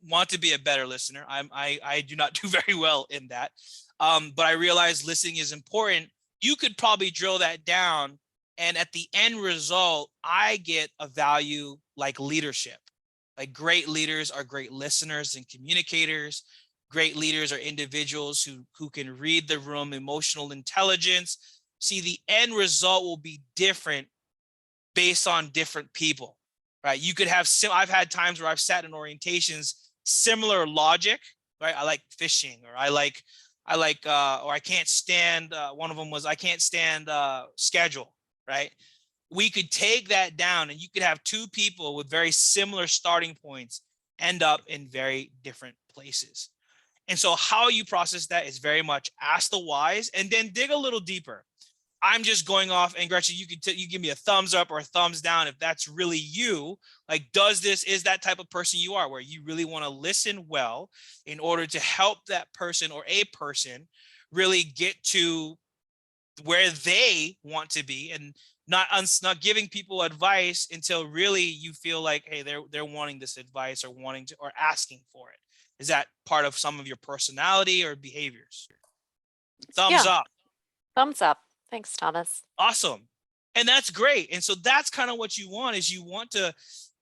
want to be a better listener. I do not do very well in that. But I realize listening is important. You could probably drill that down, and at the end result, I get a value like leadership. Like, great leaders are great listeners and communicators. Great leaders are individuals who can read the room, emotional intelligence. See, the end result will be different based on different people, right? You could have, I've had times where I've sat in orientations, similar logic, right? I like fishing, or I like, or I can't stand, one of them was, I can't stand schedule, right? We could take that down, and you could have two people with very similar starting points end up in very different places. And so how you process that is very much ask the whys and then dig a little deeper. I'm just going off, and Gretchen, you give me a thumbs up or a thumbs down if that's really you. Like, is that type of person you are, where you really want to listen well in order to help that person or a person really get to where they want to be, and not giving people advice until really you feel like, hey, they're wanting this advice or or asking for it. Is that part of some of your personality or behaviors? Thumbs up. Thumbs up. Thanks, Thomas. Awesome. And that's great. And so that's kind of what you want, is you want to,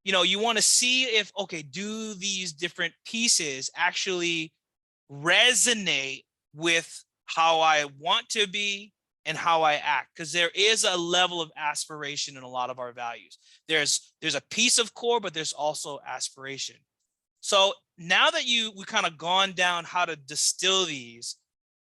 you want to see if, okay, do these different pieces actually resonate with how I want to be and how I act, because there is a level of aspiration in a lot of our values. There's a piece of core, but there's also aspiration. So now that we kind of gone down how to distill these,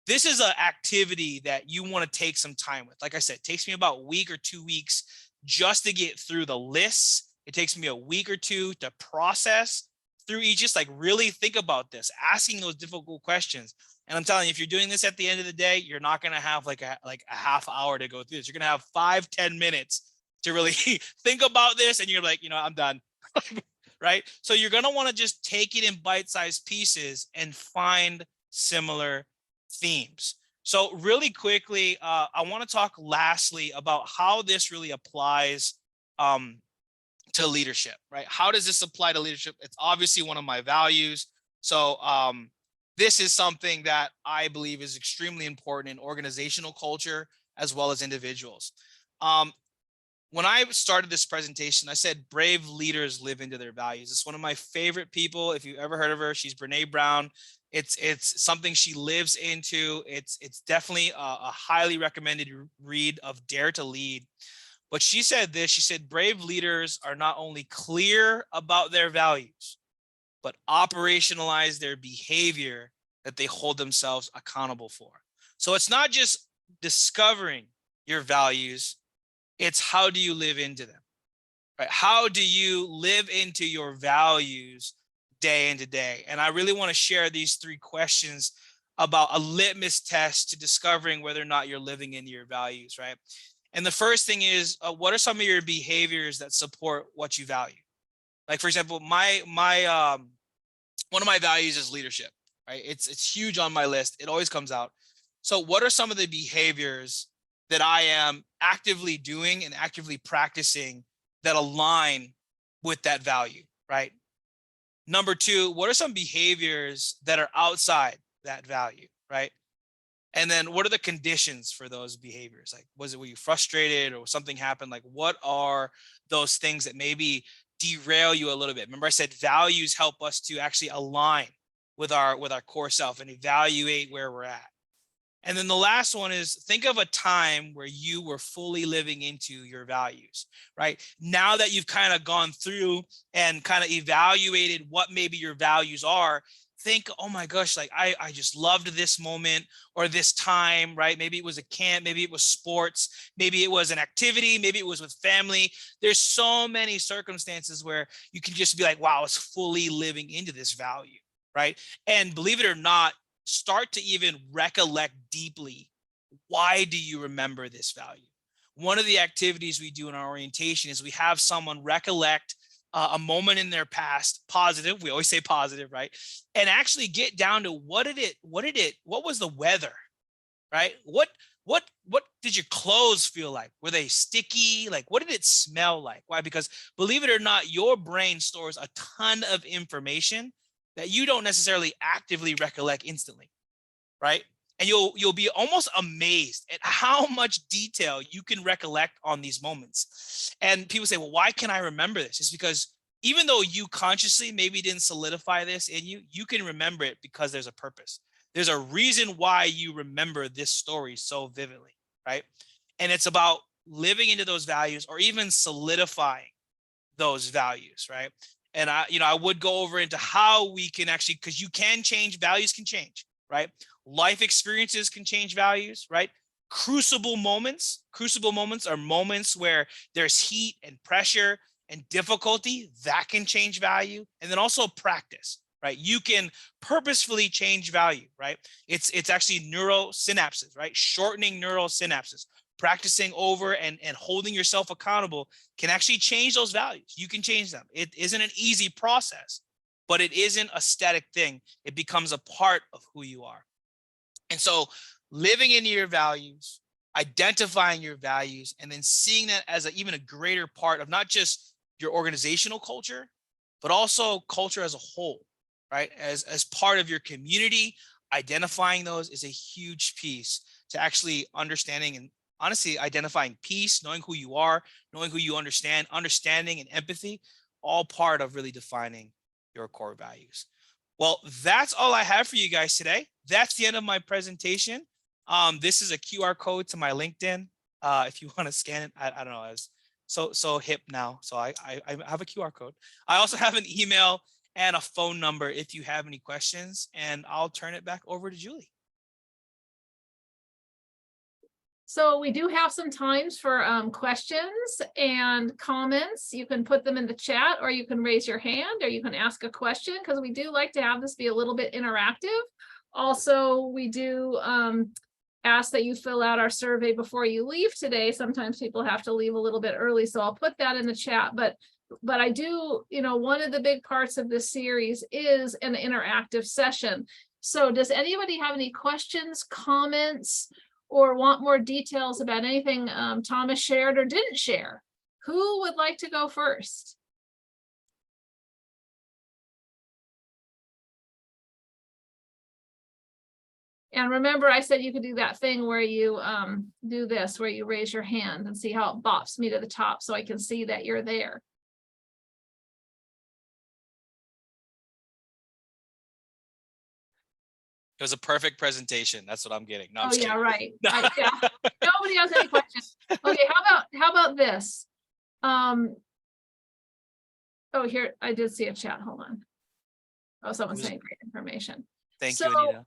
this is an activity that you want to take some time with. Like I said, it takes me about a week or 2 weeks just to get through the lists. It takes me a week or two to process through each, just like really think about this, asking those difficult questions. And I'm telling you, if you're doing this at the end of the day, you're not going to have like a half hour to go through this. You're going to have 5-10 minutes to really think about this. And you're like, I'm done. Right? So you're going to want to just take it in bite-sized pieces and find similar themes. So really quickly, I want to talk lastly about how this really applies to leadership, right? How does this apply to leadership? It's obviously one of my values. So this is something that I believe is extremely important in organizational culture as well as individuals. When I started this presentation, I said brave leaders live into their values. It's one of my favorite people. If you've ever heard of her, she's Brene Brown. It's something she lives into. It's definitely a highly recommended read of Dare to Lead. But she said this, she said, brave leaders are not only clear about their values, but operationalize their behavior that they hold themselves accountable for. So it's not just discovering your values, it's how do you live into them, right? How do you live into your values day into day? And I really want to share these 3 questions about a litmus test to discovering whether or not you're living into your values, right? And the first thing is, what are some of your behaviors that support what you value? Like, for example, my one of my values is leadership, right? It's huge on my list. It always comes out. So what are some of the behaviors that I am actively doing and actively practicing that align with that value, right? Number 2, what are some behaviors that are outside that value, right? And then what are the conditions for those behaviors? Like, were you frustrated or something happened? Like, what are those things that maybe derail you a little bit? Remember I said values help us to actually align with our core self and evaluate where we're at. And then the last one is, think of a time where you were fully living into your values, right? Now that you've kind of gone through and kind of evaluated what maybe your values are, think, oh my gosh, like I just loved this moment or this time, right? Maybe it was a camp, maybe it was sports, maybe it was an activity, maybe it was with family. There's so many circumstances where you can just be like, wow, it's fully living into this value, right? And believe it or not, start to even recollect deeply, why do you remember this value? One of the activities we do in our orientation is we have someone recollect a moment in their past, positive, we always say positive, right? And actually get down to what was the weather, right? What did your clothes feel like? Were they sticky? Like, what did it smell like? Why? Because believe it or not, your brain stores a ton of information that you don't necessarily actively recollect instantly, right? And you'll be almost amazed at how much detail you can recollect on these moments. And people say, well, why can I remember this? It's because even though you consciously maybe didn't solidify this in you, you can remember it because there's a purpose. There's a reason why you remember this story so vividly, right? And it's about living into those values or even solidifying those values, right? And I would go over into how we can actually, because you can change, values can change, right? Life experiences can change values, right? Crucible moments are moments where there's heat and pressure and difficulty that can change value. And then also practice, right? You can purposefully change value, right? It's actually neural synapses, right? Shortening neural synapses. Practicing over and holding yourself accountable can actually change those values. You can change them. It isn't an easy process, but it isn't a static thing. It becomes a part of who you are. And so living into your values, identifying your values, and then seeing that as even a greater part of not just your organizational culture, but also culture as a whole, right? As part of your community, identifying those is a huge piece to actually understanding and honestly identifying peace, knowing who you are, knowing who you understand, understanding and empathy, all part of really defining your core values. Well, that's all I have for you guys today. That's the end of my presentation. This is a QR code to my LinkedIn. If you want to scan it, I don't know. I was so hip now. So I have a QR code. I also have an email and a phone number if you have any questions, and I'll turn it back over to Julie. So we do have some times for questions and comments. You can put them in the chat, or you can raise your hand, or you can ask a question, because we do like to have this be a little bit interactive. Also, we do ask that you fill out our survey before you leave today. Sometimes people have to leave a little bit early, so I'll put that in the chat. But I do, one of the big parts of this series is an interactive session. So does anybody have any questions, comments, or want more details about anything Thomas shared or didn't share? Who would like to go first? And remember, I said you could do that thing where you do this, where you raise your hand and see how it bops me to the top so I can see that you're there. It was a perfect presentation. That's what I'm getting. No, I'm Oh just yeah, kidding. right. Yeah. Nobody has any questions. Okay, how about this? Oh, here, I did see a chat. Hold on. Oh, someone's saying great information. Thank So, you, Anita.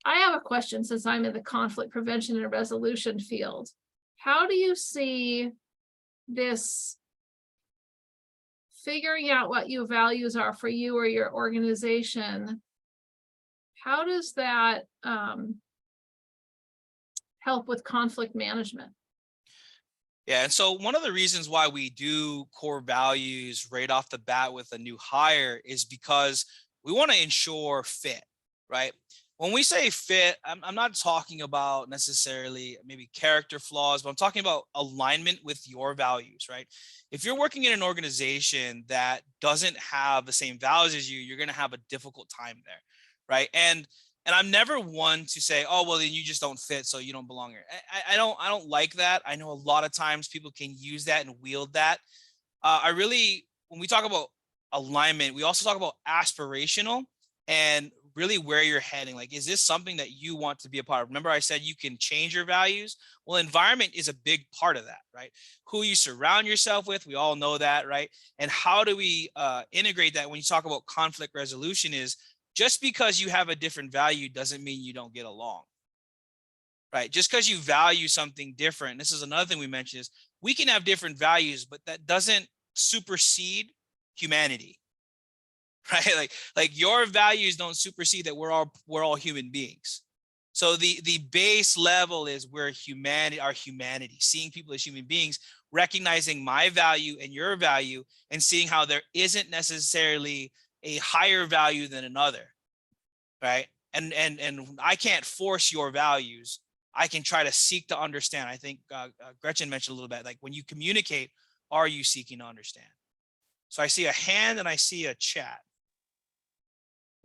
I have a question, since I'm in the conflict prevention and resolution field. How do you see this figuring out what your values are for you or your organization? How does that help with conflict management? Yeah, and so one of the reasons why we do core values right off the bat with a new hire is because we want to ensure fit, right? When we say fit, I'm not talking about necessarily maybe character flaws, but I'm talking about alignment with your values, right? If you're working in an organization that doesn't have the same values as you, you're going to have a difficult time there, right? And I'm never one to say, oh, well, then you just don't fit, so you don't belong here. I don't like that. I know a lot of times people can use that and wield that. When we talk about alignment, we also talk about aspirational and really where you're heading. Like, is this something that you want to be a part of? Remember, I said you can change your values. Well, environment is a big part of that, right? Who you surround yourself with, we all know that, right? And how do we integrate that when you talk about conflict resolution is, just because you have a different value doesn't mean you don't get along, right? Just because you value something different. This is another thing we mentioned is we can have different values, but that doesn't supersede humanity, right? Like your values don't supersede that we're all human beings. So the base level is where our humanity, seeing people as human beings, recognizing my value and your value, and seeing how there isn't necessarily a higher value than another, right? And I can't force your values. I can try to seek to understand. I think Gretchen mentioned a little bit, like when you communicate, are you seeking to understand? So I see a hand and I see a chat.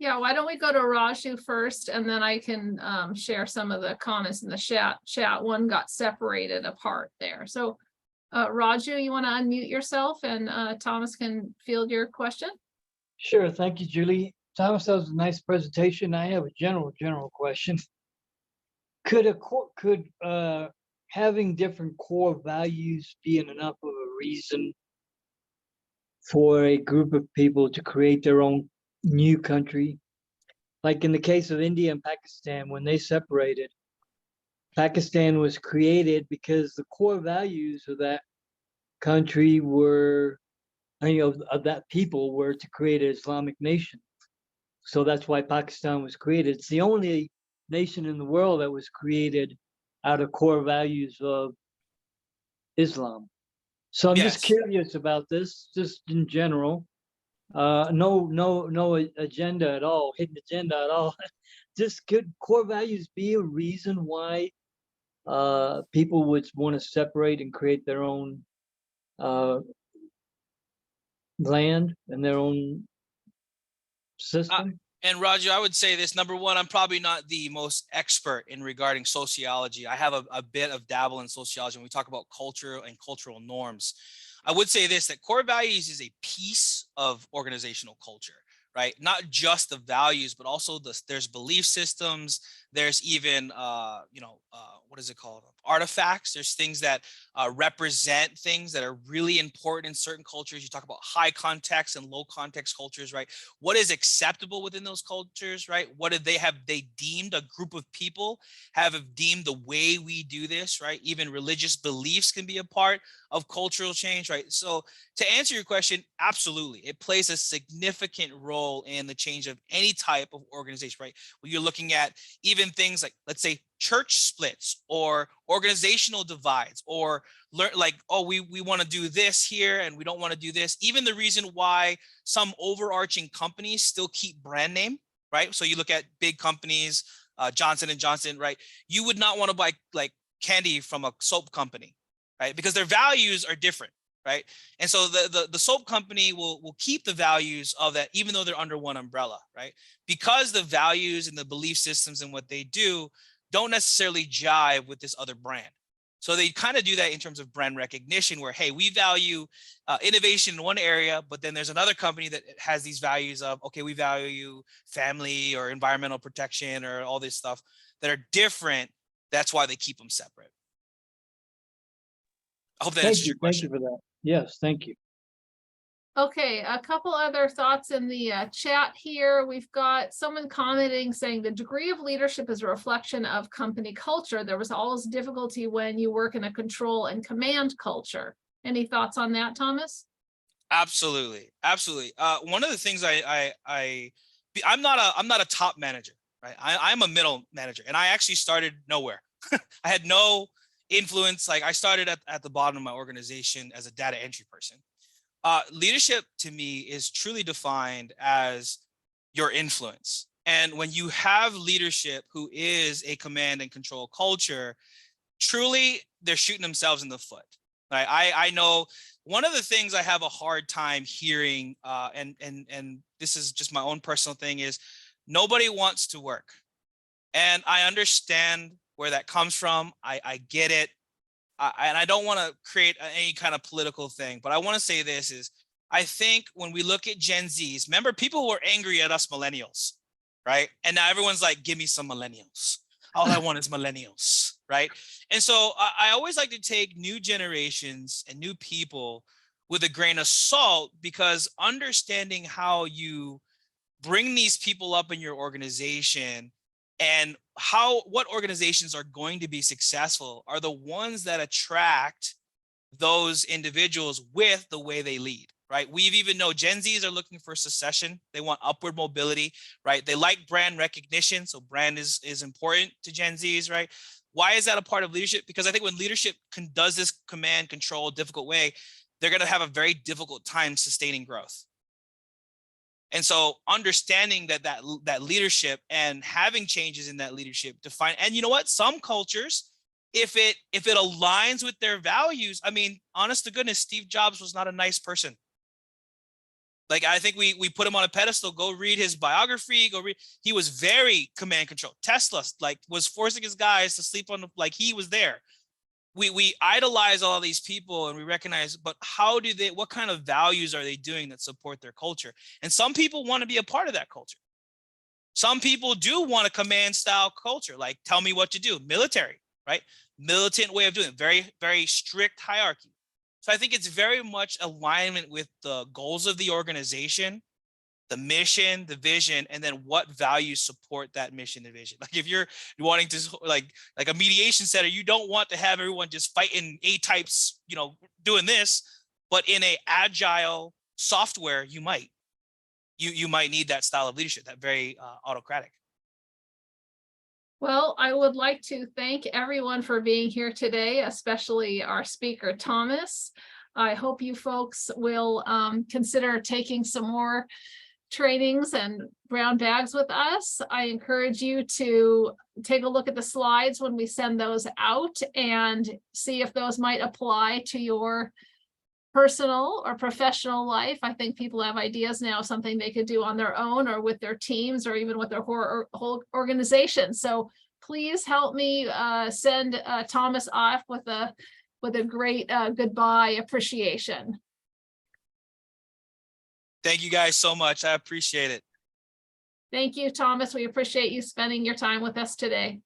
Yeah, why don't we go to Raju first, and then I can share some of the comments in the chat. One got separated apart there. So Raju, you want to unmute yourself, and Thomas can field your question? Sure. Thank you, Julie. Thomas, that was a nice presentation. I have a general question. Could having different core values be enough of a reason for a group of people to create their own new country? Like in the case of India and Pakistan, when they separated, Pakistan was created because the core values of that country were, of that people, were to create an Islamic nation. So that's why Pakistan was created. It's the only nation in the world that was created out of core values of Islam. So I'm just curious about this, just in general. No agenda at all, hidden agenda at all. Just could core values be a reason why people would want to separate and create their own land and their own system? And Roger, I would say this. Number one, I'm probably not the most expert in regarding sociology. I have a bit of dabble in sociology when we talk about culture and cultural norms. I would say this, that core values is a piece of organizational culture, right? Not just the values, but also there's belief systems. There's even, what is it called? Artifacts. There's things that represent things that are really important in certain cultures. You talk about high context and low context cultures, right? What is acceptable within those cultures, right? What did they deemed a group of people have deemed the way we do this, right? Even religious beliefs can be a part of cultural change, right? So to answer your question, absolutely. It plays a significant role in the change of any type of organization, right? When you're looking at even things like, let's say, church splits or organizational divides, or like, oh, we want to do this here and we don't want to do this. Even the reason why some overarching companies still keep brand name, right? So you look at big companies, Johnson & Johnson, right? You would not want to buy like candy from a soap company, right? Because their values are different, right? And so the soap company will keep the values of that, even though they're under one umbrella, right? Because the values and the belief systems and what they do don't necessarily jive with this other brand. So they kind of do that in terms of brand recognition where, hey, we value innovation in one area, but then there's another company that has these values of, okay, we value family or environmental protection or all this stuff that are different. That's why they keep them separate. I hope that answers your question. Thank you for that. Yes, thank you. Okay, a couple other thoughts in the chat here. We've got someone commenting saying the degree of leadership is a reflection of company culture. There was always difficulty when you work in a control and command culture. Any thoughts on that, Thomas? Absolutely, absolutely. One of the things I'm not a top manager, right? I'm a middle manager, and I actually started nowhere. I had no influence. Like I started at the bottom of my organization as a data entry person. Leadership to me is truly defined as your influence. And when you have leadership who is a command and control culture, truly they're shooting themselves in the foot. Right? I know one of the things I have a hard time hearing, and this is just my own personal thing, is nobody wants to work. And I understand where that comes from. I get it. And I don't want to create any kind of political thing, but I want to say this is, I think when we look at Gen Zs, remember people were angry at us millennials, right? And now everyone's like, give me some millennials. All I want is millennials, right? And so I always like to take new generations and new people with a grain of salt, because understanding how you bring these people up in your organization and what organizations are going to be successful are the ones that attract those individuals with the way they lead, right? We've even know Gen Zs are looking for succession. They want upward mobility, right? They like brand recognition. So brand is important to Gen Zs, right? Why is that a part of leadership? Because I think when leadership does this command control difficult way, they're going to have a very difficult time sustaining growth. And so understanding that leadership and having changes in that leadership define, and you know what, some cultures, if it aligns with their values, I mean, honest to goodness, Steve Jobs was not a nice person. Like, I think we put him on a pedestal. Go read his biography, he was very command control. Tesla like was forcing his guys to sleep on like he was there. We idolize all these people and we recognize, but what kind of values are they doing that support their culture? And some people want to be a part of that culture. Some people do want a command style culture, like tell me what to do, military, right? Militant way of doing it, very, very strict hierarchy. So I think it's very much alignment with the goals of the organization, the mission, the vision, and then what values support that mission and vision. Like if you're wanting to like a mediation center, you don't want to have everyone just fighting A types, doing this, but in a agile software, you might need that style of leadership, that very autocratic. Well, I would like to thank everyone for being here today, especially our speaker, Thomas. I hope you folks will consider taking some more trainings and brown bags with us. I encourage you to take a look at the slides when we send those out and see if those might apply to your personal or professional life. I think people have ideas now, something they could do on their own or with their teams or even with their whole organization. So please help me send Thomas off with a great goodbye appreciation. Thank you guys so much. I appreciate it. Thank you, Thomas. We appreciate you spending your time with us today.